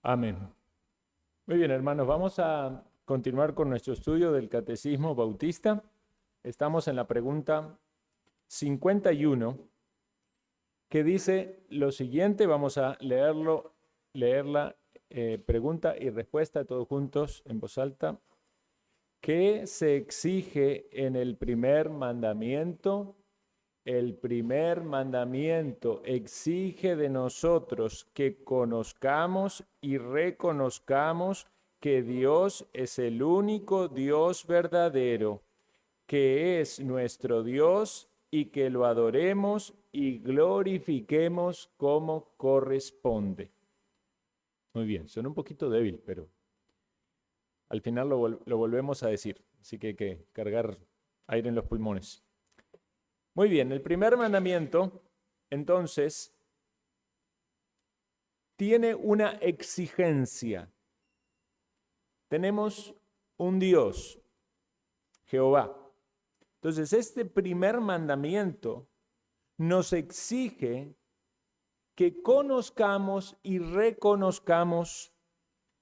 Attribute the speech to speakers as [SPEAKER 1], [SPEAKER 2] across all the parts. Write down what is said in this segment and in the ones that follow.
[SPEAKER 1] Amén. Muy bien, hermanos, vamos a continuar con nuestro estudio del Catecismo Bautista. Estamos en la pregunta 51, que dice lo siguiente. Vamos a leerla, pregunta y respuesta todos juntos en voz alta. ¿Qué se exige en el primer mandamiento? El primer mandamiento exige de nosotros que conozcamos y reconozcamos que Dios es el único Dios verdadero, que es nuestro Dios, y que lo adoremos y glorifiquemos como corresponde. Muy bien, suena un poquito débil, pero al final lo volvemos a decir, así que hay que cargar aire en los pulmones. Muy bien, el primer mandamiento, entonces, tiene una exigencia. Tenemos un Dios, Jehová. Entonces, este primer mandamiento nos exige que conozcamos y reconozcamos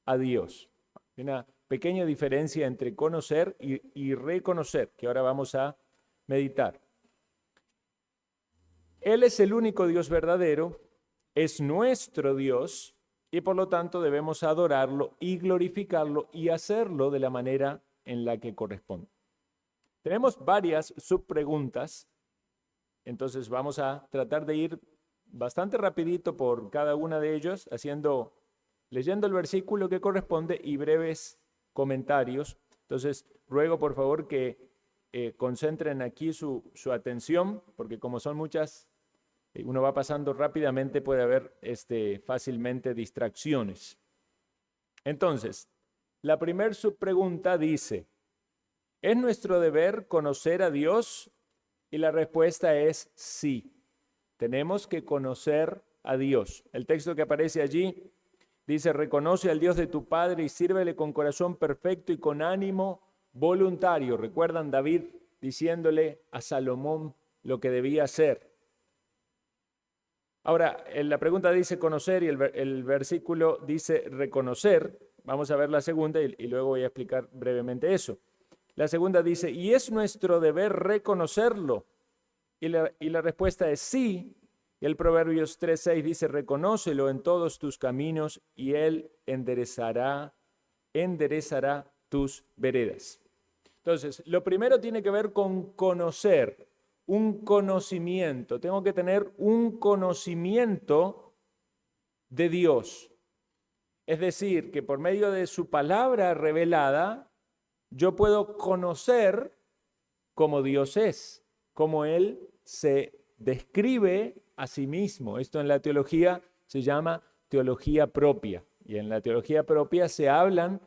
[SPEAKER 1] a Dios. Hay una pequeña diferencia entre conocer y reconocer, que ahora vamos a meditar. Él es el único Dios verdadero, es nuestro Dios, y por lo tanto debemos adorarlo y glorificarlo y hacerlo de la manera en la que corresponde. Tenemos varias subpreguntas, entonces vamos a tratar de ir bastante rapidito por cada una de ellos, leyendo el versículo que corresponde y breves comentarios. Entonces, ruego por favor que concentren aquí su atención, porque como son muchas, uno va pasando rápidamente, puede haber fácilmente distracciones. Entonces, la primera subpregunta dice, ¿es nuestro deber conocer a Dios? Y la respuesta es sí. Tenemos que conocer a Dios. El texto que aparece allí dice, reconoce al Dios de tu Padre y sírvele con corazón perfecto y con ánimo voluntario. ¿Recuerdan David diciéndole a Salomón lo que debía hacer? Ahora, la pregunta dice conocer y el versículo dice reconocer. Vamos a ver la segunda y luego voy a explicar brevemente eso. La segunda dice, ¿y es nuestro deber reconocerlo? Y la respuesta es sí. Y el Proverbios 3:6 dice, reconócelo en todos tus caminos y Él enderezará tus veredas. Entonces, lo primero tiene que ver con conocer, un conocimiento. Tengo que tener un conocimiento de Dios. Es decir, que por medio de su palabra revelada, yo puedo conocer cómo Dios es, cómo Él se describe a sí mismo. Esto en la teología se llama teología propia. Y en la teología propia se hablan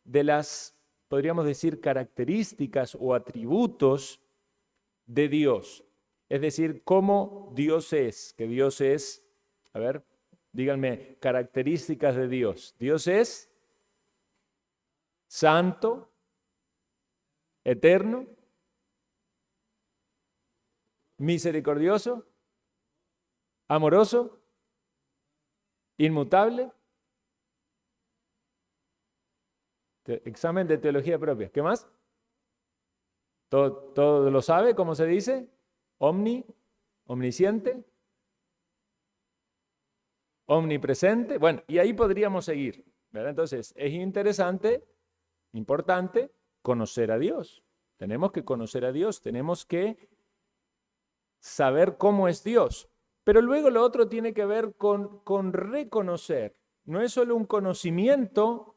[SPEAKER 1] de las, podríamos decir, características o atributos de Dios. Es decir, cómo Dios es, que Dios es, a ver, díganme, características de Dios. Dios es santo, eterno, misericordioso, amoroso, inmutable. Examen de teología propia. ¿Qué más? ¿Todo lo sabe? ¿Cómo se dice? Omnisciente, omnipresente. Bueno, y ahí podríamos seguir, ¿verdad? Entonces, es interesante, importante, conocer a Dios. Tenemos que conocer a Dios, tenemos que saber cómo es Dios. Pero luego lo otro tiene que ver con reconocer. No es solo un conocimiento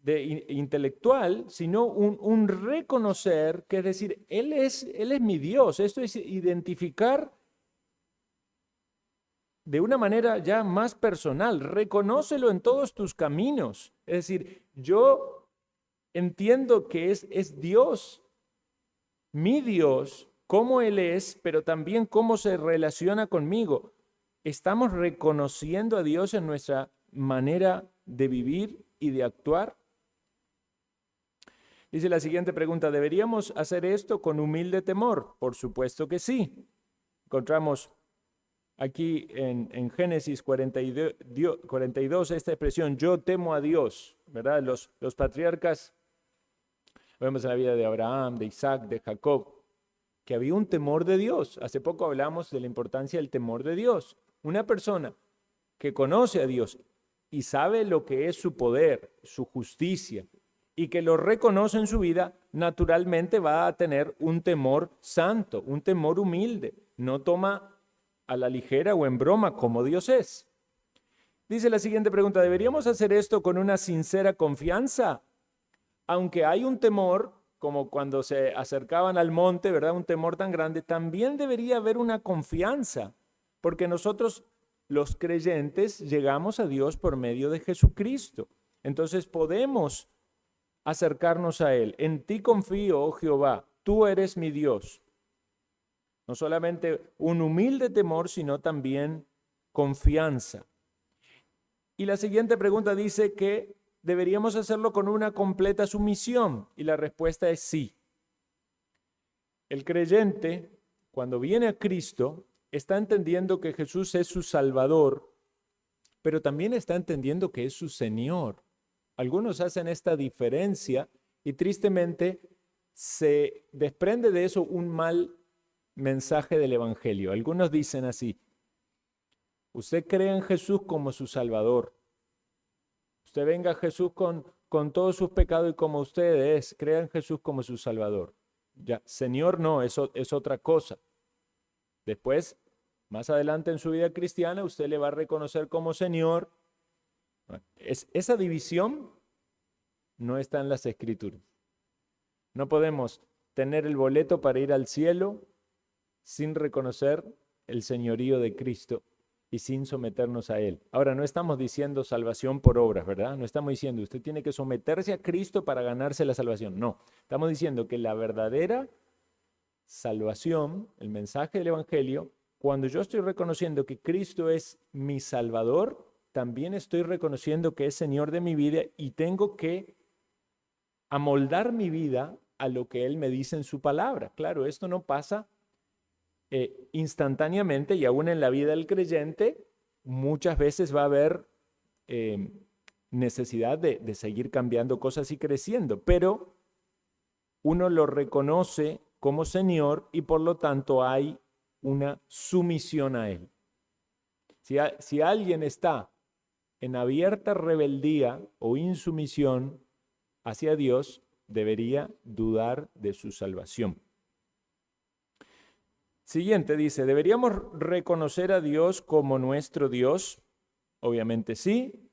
[SPEAKER 1] intelectual, sino un reconocer, que es decir, Él es mi Dios. Esto es identificar de una manera ya más personal. Reconócelo en todos tus caminos. Es decir, yo entiendo que es Dios, mi Dios, cómo Él es, pero también cómo se relaciona conmigo. ¿Estamos reconociendo a Dios en nuestra manera de vivir y de actuar? Dice la siguiente pregunta, ¿deberíamos hacer esto con humilde temor? Por supuesto que sí. Encontramos aquí en Génesis 42 esta expresión, yo temo a Dios, ¿verdad? Los patriarcas, vemos en la vida de Abraham, de Isaac, de Jacob, que había un temor de Dios. Hace poco hablamos de la importancia del temor de Dios. Una persona que conoce a Dios y sabe lo que es su poder, su justicia, y que lo reconoce en su vida, naturalmente va a tener un temor santo, un temor humilde. No toma a la ligera o en broma como Dios es. Dice la siguiente pregunta, ¿deberíamos hacer esto con una sincera confianza? Aunque hay un temor, como cuando se acercaban al monte, ¿verdad? Un temor tan grande, también debería haber una confianza, porque nosotros, los creyentes, llegamos a Dios por medio de Jesucristo. Entonces podemos acercarnos a Él. En ti confío, oh Jehová, tú eres mi Dios. No solamente un humilde temor, sino también confianza. Y la siguiente pregunta dice que deberíamos hacerlo con una completa sumisión. Y la respuesta es sí. El creyente, cuando viene a Cristo, está entendiendo que Jesús es su Salvador, pero también está entendiendo que es su Señor. Algunos hacen esta diferencia y tristemente se desprende de eso un mal mensaje del Evangelio. Algunos dicen así, usted cree en Jesús como su Salvador. Usted venga a Jesús con todos sus pecados y como usted es, crea en Jesús como su Salvador. Ya, Señor no, eso es otra cosa. Después, más adelante en su vida cristiana, usted le va a reconocer como Señor. Esa división no está en las Escrituras. No podemos tener el boleto para ir al cielo sin reconocer el señorío de Cristo y sin someternos a Él. Ahora, no estamos diciendo salvación por obras, ¿verdad? No estamos diciendo usted tiene que someterse a Cristo para ganarse la salvación. No, estamos diciendo que la verdadera salvación, el mensaje del Evangelio, cuando yo estoy reconociendo que Cristo es mi Salvador, también estoy reconociendo que es Señor de mi vida y tengo que amoldar mi vida a lo que Él me dice en su palabra. Claro, esto no pasa instantáneamente y aún en la vida del creyente muchas veces va a haber necesidad de seguir cambiando cosas y creciendo, pero uno lo reconoce como Señor y por lo tanto hay una sumisión a Él. Si alguien está en abierta rebeldía o insumisión hacia Dios, debería dudar de su salvación. Siguiente dice, ¿deberíamos reconocer a Dios como nuestro Dios? Obviamente sí.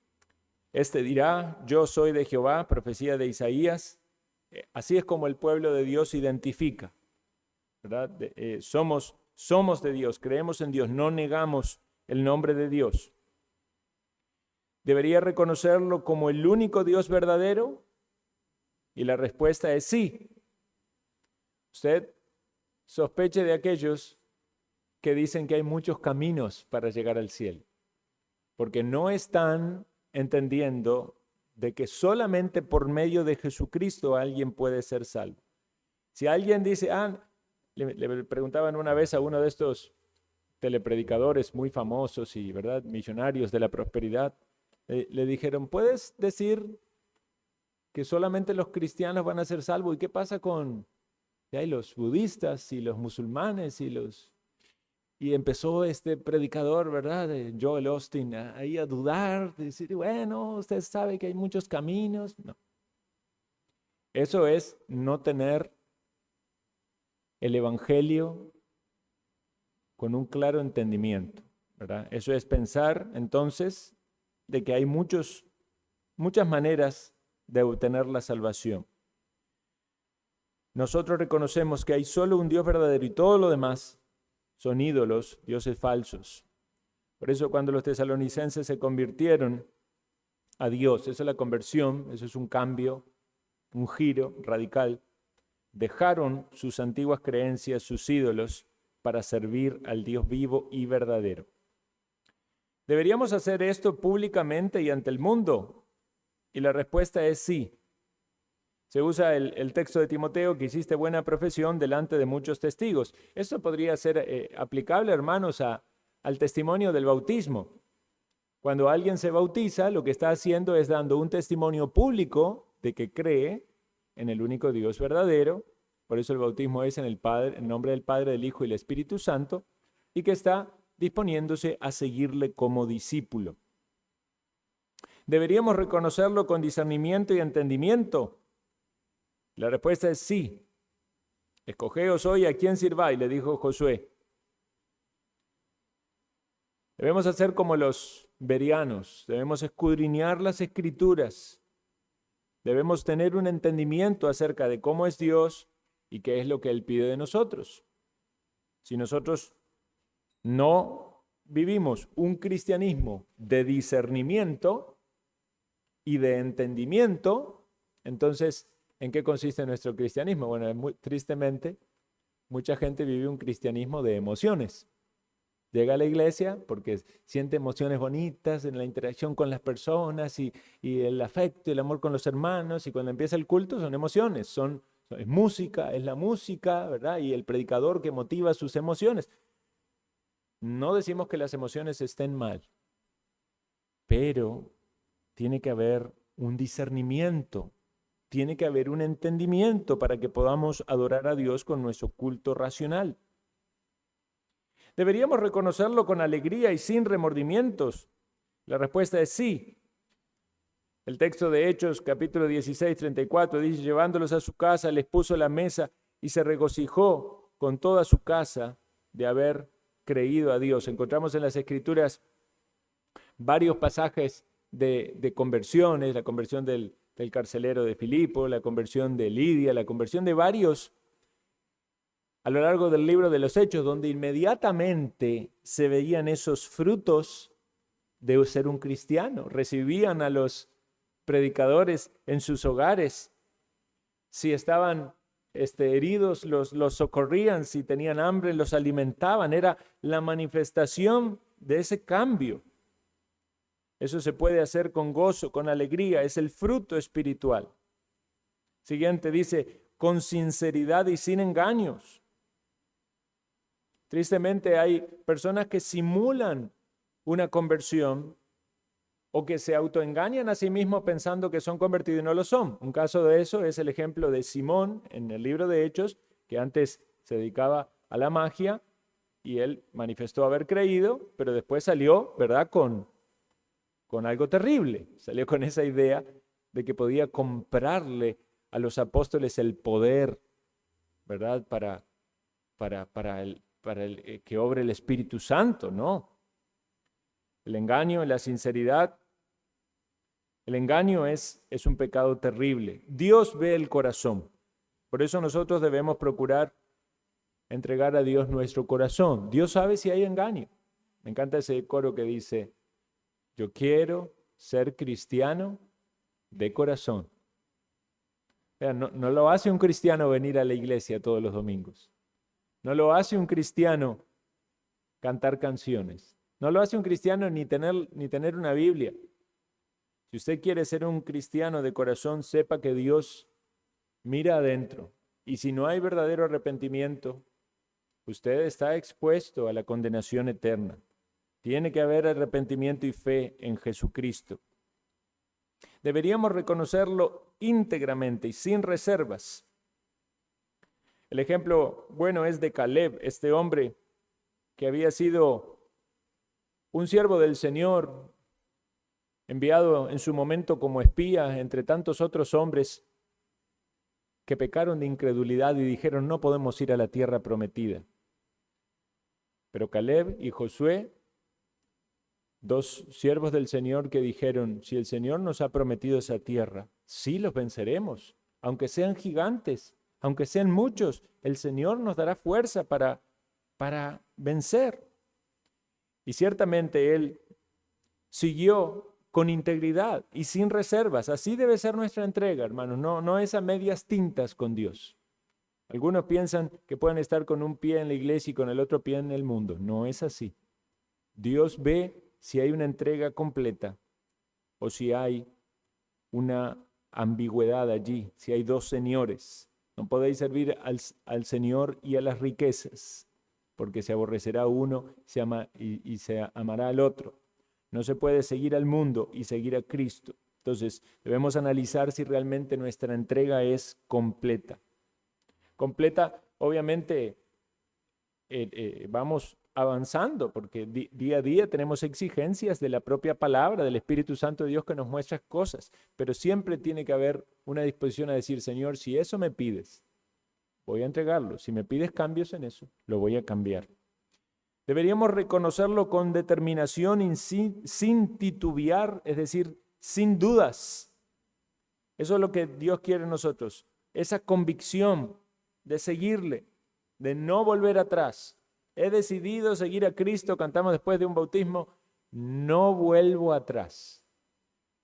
[SPEAKER 1] Este dirá, yo soy de Jehová, profecía de Isaías. Así es como el pueblo de Dios se identifica, ¿verdad? Somos de Dios, creemos en Dios, no negamos el nombre de Dios. ¿Debería reconocerlo como el único Dios verdadero? Y la respuesta es sí. Usted sospeche de aquellos que dicen que hay muchos caminos para llegar al cielo, porque no están entendiendo de que solamente por medio de Jesucristo alguien puede ser salvo. Si alguien dice, le preguntaban una vez a uno de estos telepredicadores muy famosos y, ¿verdad?, millonarios de la prosperidad, le dijeron, ¿puedes decir que solamente los cristianos van a ser salvos? ¿Y qué pasa con los budistas y los musulmanes y empezó este predicador, ¿verdad?, de Joel Osteen, ahí a dudar, de decir, bueno, usted sabe que hay muchos caminos. No. Eso es no tener el Evangelio con un claro entendimiento, ¿verdad? Eso es pensar, entonces, de que hay muchas maneras de obtener la salvación. Nosotros reconocemos que hay solo un Dios verdadero y todo lo demás son ídolos, dioses falsos. Por eso cuando los tesalonicenses se convirtieron a Dios, esa es la conversión, eso es un cambio, un giro radical. Dejaron sus antiguas creencias, sus ídolos, para servir al Dios vivo y verdadero. ¿Deberíamos hacer esto públicamente y ante el mundo? Y la respuesta es sí. Se usa el texto de Timoteo, que hiciste buena profesión delante de muchos testigos. Esto podría ser aplicable, hermanos, a al testimonio del bautismo. Cuando alguien se bautiza, lo que está haciendo es dando un testimonio público de que cree en el único Dios verdadero. Por eso el bautismo es en nombre del Padre, del Hijo y del Espíritu Santo, y que está disponiéndose a seguirle como discípulo. ¿Deberíamos reconocerlo con discernimiento y entendimiento? La respuesta es sí. Escogeos hoy a quién sirváis, le dijo Josué. Debemos hacer como los bereanos, debemos escudriñar las Escrituras, debemos tener un entendimiento acerca de cómo es Dios y qué es lo que Él pide de nosotros. Si nosotros no vivimos un cristianismo de discernimiento y de entendimiento, entonces, ¿en qué consiste nuestro cristianismo? Bueno, tristemente, mucha gente vive un cristianismo de emociones. Llega a la iglesia porque siente emociones bonitas en la interacción con las personas y el afecto y el amor con los hermanos, y cuando empieza el culto son emociones, es música, es la música, ¿verdad? Y el predicador que motiva sus emociones. No decimos que las emociones estén mal, pero tiene que haber un discernimiento, tiene que haber un entendimiento para que podamos adorar a Dios con nuestro culto racional. ¿Deberíamos reconocerlo con alegría y sin remordimientos? La respuesta es sí. El texto de Hechos, capítulo 16, 34, dice: llevándolos a su casa, les puso la mesa y se regocijó con toda su casa de haber creído a Dios. Encontramos en las Escrituras varios pasajes de conversiones, la conversión del carcelero de Filipo, la conversión de Lidia, la conversión de varios a lo largo del libro de los Hechos, donde inmediatamente se veían esos frutos de ser un cristiano. Recibían a los predicadores en sus hogares. Si estaban heridos, los socorrían. Si tenían hambre, los alimentaban. Era la manifestación de ese cambio. Eso se puede hacer con gozo, con alegría. Es el fruto espiritual. Siguiente dice: con sinceridad y sin engaños. Tristemente hay personas que simulan una conversión o que se autoengañan a sí mismos pensando que son convertidos y no lo son. Un caso de eso es el ejemplo de Simón en el libro de Hechos, que antes se dedicaba a la magia y él manifestó haber creído, pero después salió, ¿verdad?, con algo terrible. Salió con esa idea de que podía comprarle a los apóstoles el poder, ¿verdad?, para que obre el Espíritu Santo. No. El engaño, la sinceridad, el engaño es un pecado terrible. Dios ve el corazón. Por eso nosotros debemos procurar entregar a Dios nuestro corazón. Dios sabe si hay engaño. Me encanta ese coro que dice: yo quiero ser cristiano de corazón. Vean, no lo hace un cristiano venir a la iglesia todos los domingos. No lo hace un cristiano cantar canciones. No lo hace un cristiano ni tener una Biblia. Si usted quiere ser un cristiano de corazón, sepa que Dios mira adentro. Y si no hay verdadero arrepentimiento, usted está expuesto a la condenación eterna. Tiene que haber arrepentimiento y fe en Jesucristo. Deberíamos reconocerlo íntegramente y sin reservas. El ejemplo bueno es de Caleb, este hombre que había sido un siervo del Señor, enviado en su momento como espía entre tantos otros hombres que pecaron de incredulidad y dijeron: no podemos ir a la tierra prometida. Pero Caleb y Josué, dos siervos del Señor que dijeron: si el Señor nos ha prometido esa tierra, sí los venceremos, aunque sean gigantes, aunque sean muchos, el Señor nos dará fuerza para vencer. Y ciertamente él siguió con integridad y sin reservas. Así debe ser nuestra entrega, hermanos. No es a medias tintas con Dios. Algunos piensan que pueden estar con un pie en la iglesia y con el otro pie en el mundo. No es así. Dios ve si hay una entrega completa o si hay una ambigüedad allí, si hay dos señores. No podéis servir al Señor y a las riquezas. porque se aborrecerá a uno y se amará al otro. No se puede seguir al mundo y seguir a Cristo. Entonces, debemos analizar si realmente nuestra entrega es completa. Completa, obviamente, vamos avanzando, porque día a día tenemos exigencias de la propia palabra, del Espíritu Santo de Dios que nos muestra cosas, pero siempre tiene que haber una disposición a decir, Señor, si eso me pides, voy a entregarlo. Si me pides cambios en eso, lo voy a cambiar. Deberíamos reconocerlo con determinación y sin titubear, es decir, sin dudas. Eso es lo que Dios quiere en nosotros, esa convicción de seguirle, de no volver atrás. He decidido seguir a Cristo, cantamos después de un bautismo, no vuelvo atrás.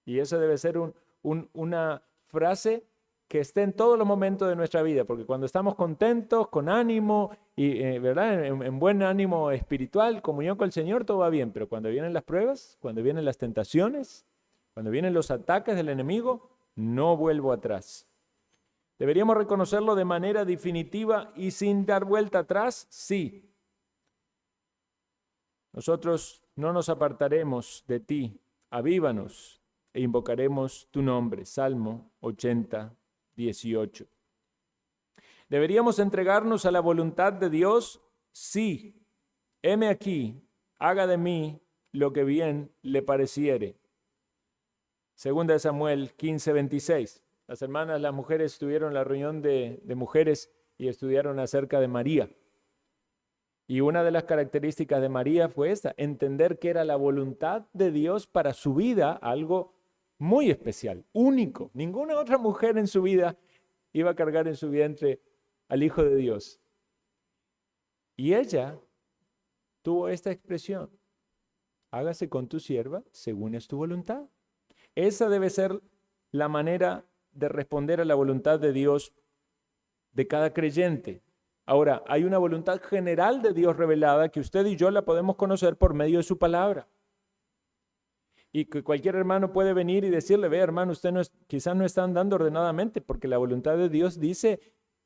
[SPEAKER 1] Y eso debe ser una frase que esté en todos los momentos de nuestra vida, porque cuando estamos contentos, con ánimo, y ¿verdad? En buen ánimo espiritual, comunión con el Señor, todo va bien, pero cuando vienen las pruebas, cuando vienen las tentaciones, cuando vienen los ataques del enemigo, no vuelvo atrás. ¿Deberíamos reconocerlo de manera definitiva y sin dar vuelta atrás? Sí. Nosotros no nos apartaremos de ti, avívanos e invocaremos tu nombre. Salmo 80, 18. ¿Deberíamos entregarnos a la voluntad de Dios? Sí. Heme aquí, haga de mí lo que bien le pareciere. Segunda de Samuel 15, 26. Las hermanas, las mujeres estuvieron en la reunión de mujeres y estudiaron acerca de María. Y una de las características de María fue esta, entender que era la voluntad de Dios para su vida algo muy especial, único. Ninguna otra mujer en su vida iba a cargar en su vientre al Hijo de Dios. Y ella tuvo esta expresión, hágase con tu sierva según es tu voluntad. Esa debe ser la manera de responder a la voluntad de Dios de cada creyente. Ahora, hay una voluntad general de Dios revelada que usted y yo la podemos conocer por medio de su palabra. Y que cualquier hermano puede venir y decirle, ve hermano, usted quizás no está andando ordenadamente, porque la voluntad de Dios dice,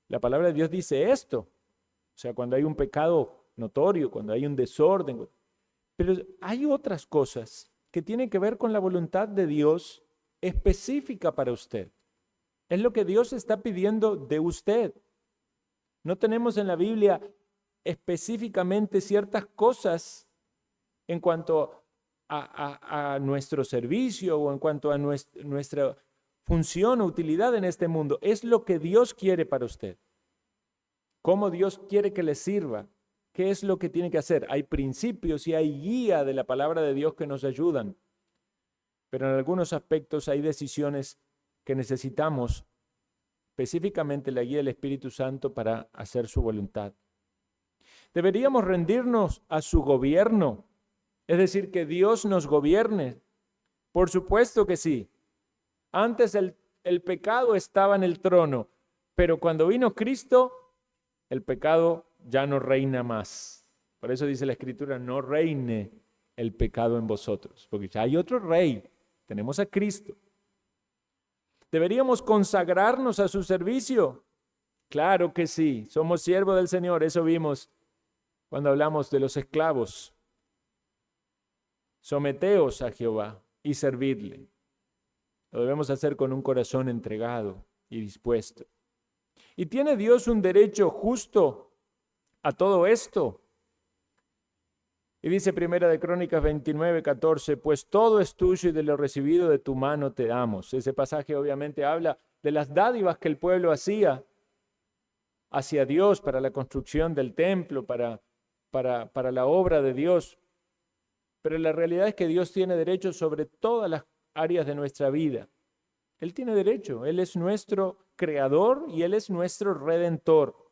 [SPEAKER 1] la palabra de Dios dice esto. O sea, cuando hay un pecado notorio, cuando hay un desorden. Pero hay otras cosas que tienen que ver con la voluntad de Dios específica para usted. Es lo que Dios está pidiendo de usted. No tenemos en la Biblia específicamente ciertas cosas en cuanto a nuestro servicio o en cuanto a nuestra función o utilidad en este mundo. Es lo que Dios quiere para usted. Cómo Dios quiere que le sirva. ¿Qué es lo que tiene que hacer? Hay principios y hay guía de la palabra de Dios que nos ayudan. Pero en algunos aspectos hay decisiones que necesitamos, específicamente la guía del Espíritu Santo para hacer su voluntad. ¿Deberíamos rendirnos a su gobierno? Es decir, que Dios nos gobierne. Por supuesto que sí. Antes el pecado estaba en el trono, pero cuando vino Cristo, el pecado ya no reina más. Por eso dice la Escritura, no reine el pecado en vosotros, porque ya hay otro rey, tenemos a Cristo. ¿Deberíamos consagrarnos a su servicio? Claro que sí, somos siervos del Señor, eso vimos cuando hablamos de los esclavos. Someteos a Jehová y servidle. Lo debemos hacer con un corazón entregado y dispuesto. ¿Y tiene Dios un derecho justo a todo esto? Y dice Primera de Crónicas 29, 14, pues todo es tuyo y de lo recibido de tu mano te damos. Ese pasaje obviamente habla de las dádivas que el pueblo hacía hacia Dios para la construcción del templo, para la obra de Dios. Pero la realidad es que Dios tiene derecho sobre todas las áreas de nuestra vida. Él tiene derecho, Él es nuestro creador y Él es nuestro redentor.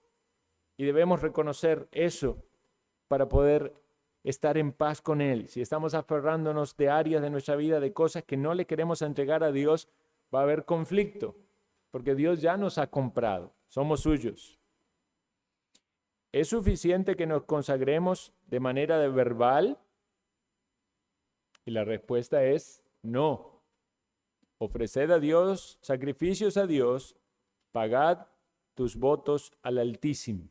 [SPEAKER 1] Y debemos reconocer eso para poder estar en paz con Él. Si estamos aferrándonos de áreas de nuestra vida, de cosas que no le queremos entregar a Dios, va a haber conflicto, porque Dios ya nos ha comprado, somos suyos. ¿Es suficiente que nos consagremos de manera verbal? Y la respuesta es no. Ofreced a Dios sacrificios a Dios, pagad tus votos al Altísimo.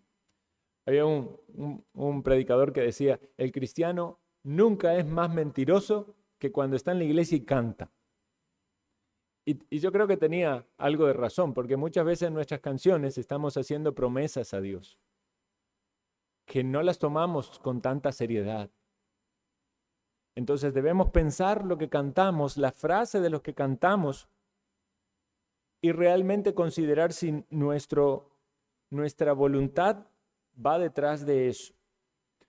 [SPEAKER 1] Había un predicador que decía, el cristiano nunca es más mentiroso que cuando está en la iglesia y canta. Y yo creo que tenía algo de razón, porque muchas veces en nuestras canciones estamos haciendo promesas a Dios, que no las tomamos con tanta seriedad. Entonces debemos pensar lo que cantamos, la frase de lo que cantamos, y realmente considerar si nuestra voluntad va detrás de eso.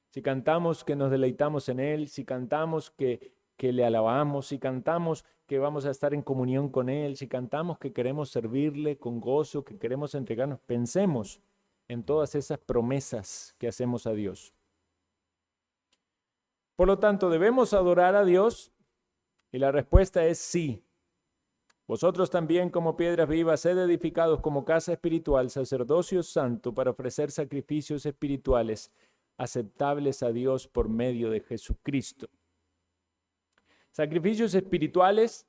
[SPEAKER 1] Si cantamos que nos deleitamos en Él, si cantamos que le alabamos, si cantamos que vamos a estar en comunión con Él, si cantamos que queremos servirle con gozo, que queremos entregarnos, pensemos en todas esas promesas que hacemos a Dios. Por lo tanto, ¿debemos adorar a Dios? Y la respuesta es sí. Vosotros también, como piedras vivas, sed edificados como casa espiritual, sacerdocio santo, para ofrecer sacrificios espirituales aceptables a Dios por medio de Jesucristo. Sacrificios espirituales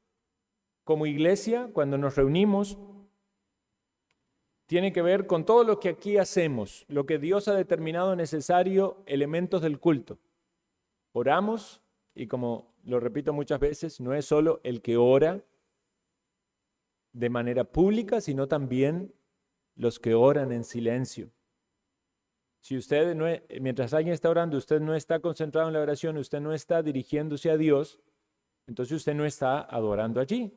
[SPEAKER 1] como iglesia, cuando nos reunimos, tiene que ver con todo lo que aquí hacemos, lo que Dios ha determinado necesario, elementos del culto. Oramos, y como lo repito muchas veces, no es solo el que ora de manera pública, sino también los que oran en silencio. Si usted mientras alguien está orando, usted no está concentrado en la oración, usted no está dirigiéndose a Dios, entonces usted no está adorando allí.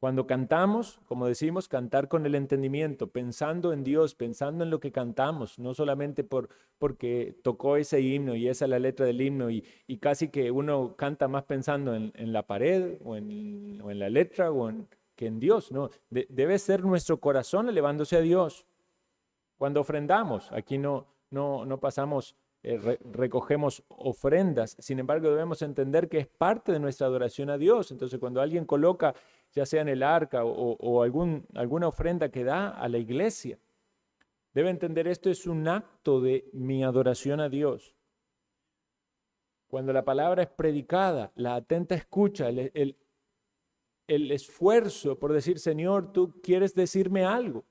[SPEAKER 1] Cuando cantamos, como decimos, cantar con el entendimiento, pensando en Dios, pensando en lo que cantamos, no solamente porque tocó ese himno y esa es la letra del himno y casi que uno canta más pensando en la pared o en la letra que en Dios, ¿no? Debe ser nuestro corazón elevándose a Dios. Cuando ofrendamos, aquí no pasamos, recogemos ofrendas, sin embargo debemos entender que es parte de nuestra adoración a Dios. Entonces cuando alguien coloca, ya sea en el arca o alguna ofrenda que da a la iglesia, debe entender esto es un acto de mi adoración a Dios. Cuando la palabra es predicada, la atenta escucha, el esfuerzo por decir, Señor, tú quieres decirme algo.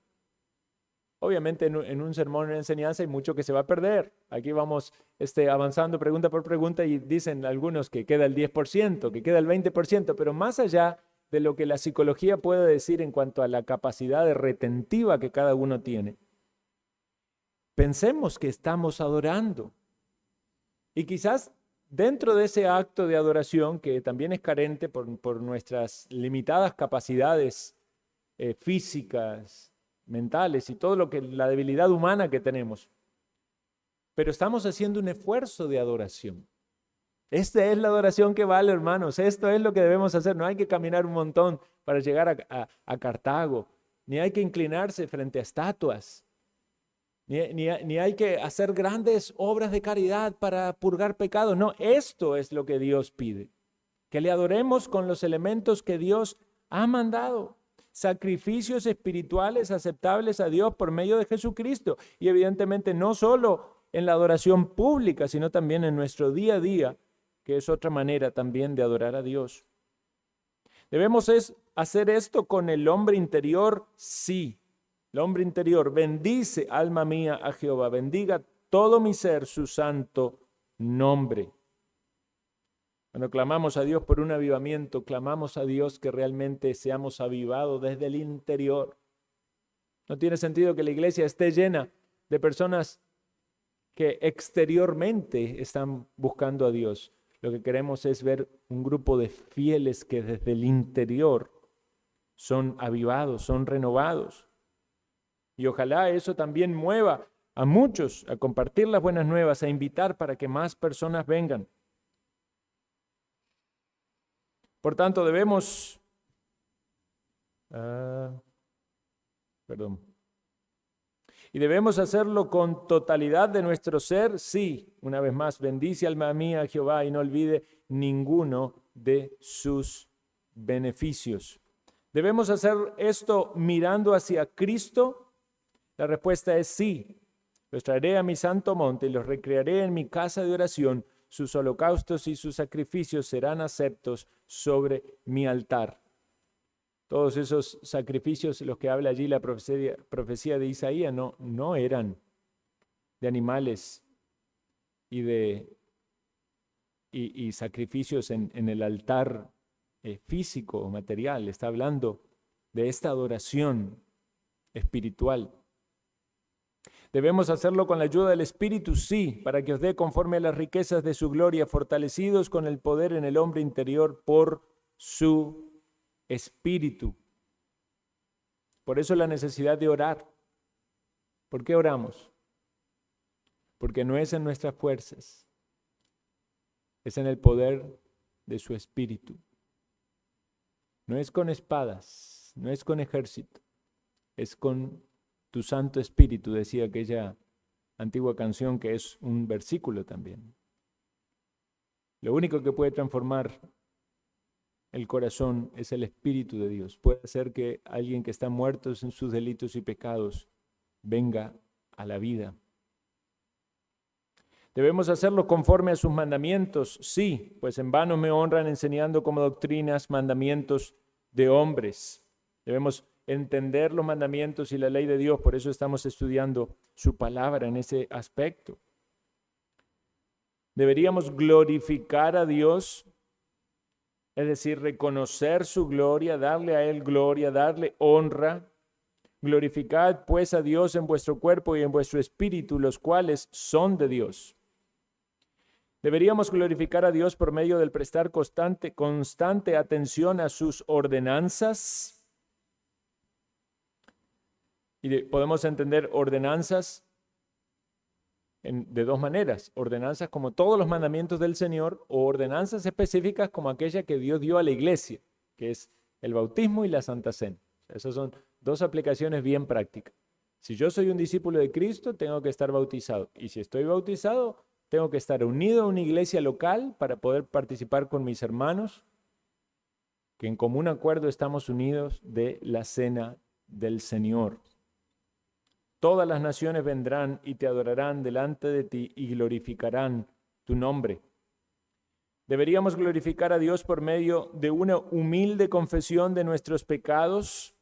[SPEAKER 1] Obviamente en un sermón, en enseñanza hay mucho que se va a perder. Aquí vamos avanzando pregunta por pregunta y dicen algunos que queda el 10%, que queda el 20%, pero más allá de lo que la psicología puede decir en cuanto a la capacidad de retentiva que cada uno tiene, pensemos que estamos adorando. Y quizás dentro de ese acto de adoración, que también es carente por nuestras limitadas capacidades físicas, mentales y todo lo que la debilidad humana que tenemos, pero estamos haciendo un esfuerzo de adoración. Esta es la adoración que vale, hermanos. Esto es lo que debemos hacer. No hay que caminar un montón para llegar a Cartago, ni hay que inclinarse frente a estatuas, ni hay que hacer grandes obras de caridad para purgar pecados. No, esto es lo que Dios pide, que le adoremos con los elementos que Dios ha mandado. Sacrificios espirituales aceptables a Dios por medio de Jesucristo. Y evidentemente no solo en la adoración pública, sino también en nuestro día a día, que es otra manera también de adorar a Dios. ¿Debemos hacer esto con el hombre interior? Sí. El hombre interior, bendice, alma mía, a Jehová. Bendiga todo mi ser su santo nombre. Cuando clamamos a Dios por un avivamiento, clamamos a Dios que realmente seamos avivados desde el interior. No tiene sentido que la iglesia esté llena de personas que exteriormente están buscando a Dios. Lo que queremos es ver un grupo de fieles que desde el interior son avivados, son renovados. Y ojalá eso también mueva a muchos a compartir las buenas nuevas, a invitar para que más personas vengan. Por tanto, debemos, y debemos hacerlo con totalidad de nuestro ser, sí. Una vez más, bendice alma mía a Jehová y no olvide ninguno de sus beneficios. ¿Debemos hacer esto mirando hacia Cristo? La respuesta es sí. Los traeré a mi santo monte y los recrearé en mi casa de oración. Sus holocaustos y sus sacrificios serán aceptos sobre mi altar. Todos esos sacrificios, los que habla allí la profecía de Isaías, no eran de animales y sacrificios en el altar físico o material. Está hablando de esta adoración espiritual. ¿Debemos hacerlo con la ayuda del Espíritu? Sí, para que os dé conforme a las riquezas de su gloria, fortalecidos con el poder en el hombre interior por su Espíritu. Por eso la necesidad de orar. ¿Por qué oramos? Porque no es en nuestras fuerzas, es en el poder de su Espíritu. No es con espadas, no es con ejército, es con tu Santo Espíritu, decía aquella antigua canción que es un versículo también. Lo único que puede transformar el corazón es el Espíritu de Dios. Puede hacer que alguien que está muerto en sus delitos y pecados venga a la vida. ¿Debemos hacerlo conforme a sus mandamientos? Sí, pues en vano me honran enseñando como doctrinas mandamientos de hombres. Debemos entender los mandamientos y la ley de Dios, por eso estamos estudiando su palabra en ese aspecto. Deberíamos glorificar a Dios, es decir, reconocer su gloria, darle a Él gloria, darle honra. Glorificad pues a Dios en vuestro cuerpo y en vuestro espíritu, los cuales son de Dios. Deberíamos glorificar a Dios por medio del prestar constante atención a sus ordenanzas. Y podemos entender ordenanzas de dos maneras. Ordenanzas como todos los mandamientos del Señor o ordenanzas específicas como aquella que Dios dio a la iglesia, que es el bautismo y la Santa Cena. Esas son dos aplicaciones bien prácticas. Si yo soy un discípulo de Cristo, tengo que estar bautizado. Y si estoy bautizado, tengo que estar unido a una iglesia local para poder participar con mis hermanos, que en común acuerdo estamos unidos de la cena del Señor. Todas las naciones vendrán y te adorarán delante de ti y glorificarán tu nombre. ¿Deberíamos glorificar a Dios por medio de una humilde confesión de nuestros pecados?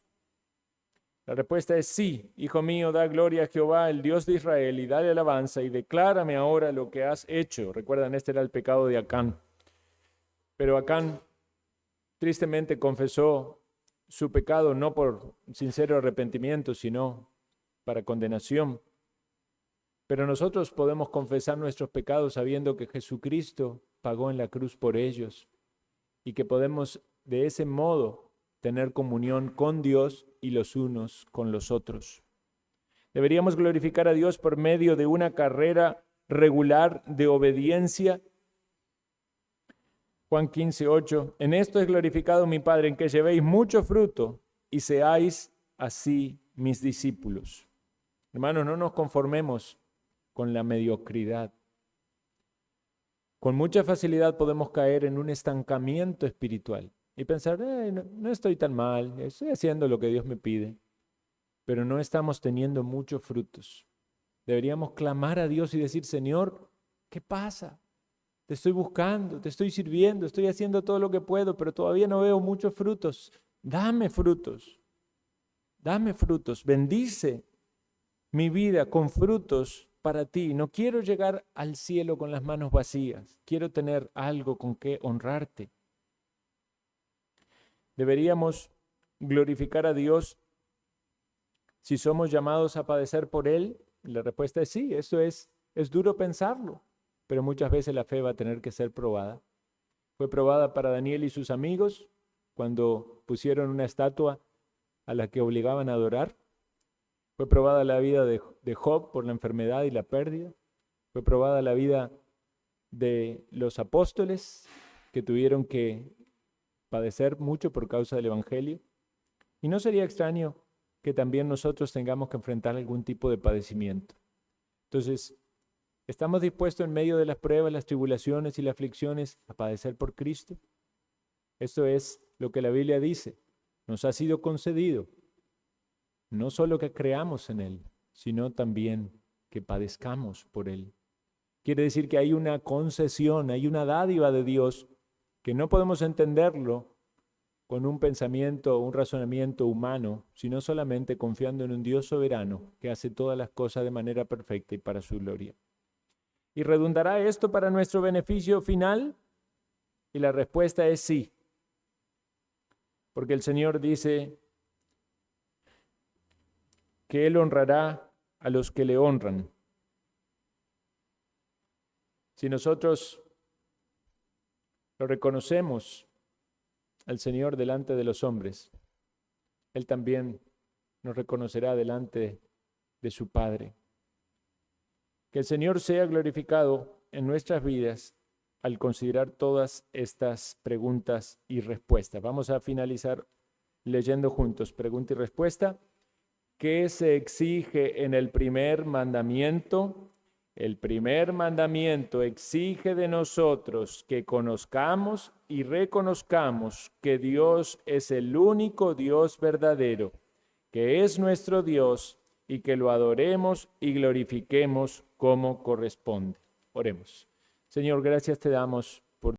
[SPEAKER 1] La respuesta es sí. Hijo mío, da gloria a Jehová, el Dios de Israel, y dale alabanza, y declárame ahora lo que has hecho. Recuerdan, este era el pecado de Acán. Pero Acán tristemente confesó su pecado no por sincero arrepentimiento, sino para condenación. Pero nosotros podemos confesar nuestros pecados sabiendo que Jesucristo pagó en la cruz por ellos y que podemos de ese modo tener comunión con Dios y los unos con los otros. Deberíamos glorificar a Dios por medio de una carrera regular de obediencia. Juan 15:8. En esto es glorificado mi Padre, en que llevéis mucho fruto y seáis así mis discípulos. Hermanos, no nos conformemos con la mediocridad. Con mucha facilidad podemos caer en un estancamiento espiritual y pensar, no estoy tan mal, estoy haciendo lo que Dios me pide, pero no estamos teniendo muchos frutos. Deberíamos clamar a Dios y decir, Señor, ¿qué pasa? Te estoy buscando, te estoy sirviendo, estoy haciendo todo lo que puedo, pero todavía no veo muchos frutos. Dame frutos, bendice mi vida con frutos para ti. No quiero llegar al cielo con las manos vacías, quiero tener algo con que honrarte. ¿Deberíamos glorificar a Dios si somos llamados a padecer por Él? La respuesta es sí, eso es duro pensarlo, pero muchas veces la fe va a tener que ser probada. Fue probada para Daniel y sus amigos cuando pusieron una estatua a la que obligaban a adorar. Fue probada la vida de Job por la enfermedad y la pérdida. Fue probada la vida de los apóstoles que tuvieron que padecer mucho por causa del Evangelio. Y no sería extraño que también nosotros tengamos que enfrentar algún tipo de padecimiento. Entonces, ¿estamos dispuestos en medio de las pruebas, las tribulaciones y las aflicciones a padecer por Cristo? Esto es lo que la Biblia dice. Nos ha sido concedido no solo que creamos en Él, sino también que padezcamos por Él. Quiere decir que hay una concesión, hay una dádiva de Dios que no podemos entenderlo con un pensamiento o un razonamiento humano, sino solamente confiando en un Dios soberano que hace todas las cosas de manera perfecta y para su gloria. ¿Y redundará esto para nuestro beneficio final? Y la respuesta es sí. Porque el Señor dice que Él honrará a los que le honran. Si nosotros lo reconocemos al Señor delante de los hombres, Él también nos reconocerá delante de su Padre. Que el Señor sea glorificado en nuestras vidas al considerar todas estas preguntas y respuestas. Vamos a finalizar leyendo juntos pregunta y respuesta. ¿Qué se exige en el primer mandamiento? El primer mandamiento exige de nosotros que conozcamos y reconozcamos que Dios es el único Dios verdadero, que es nuestro Dios y que lo adoremos y glorifiquemos como corresponde. Oremos. Señor, gracias te damos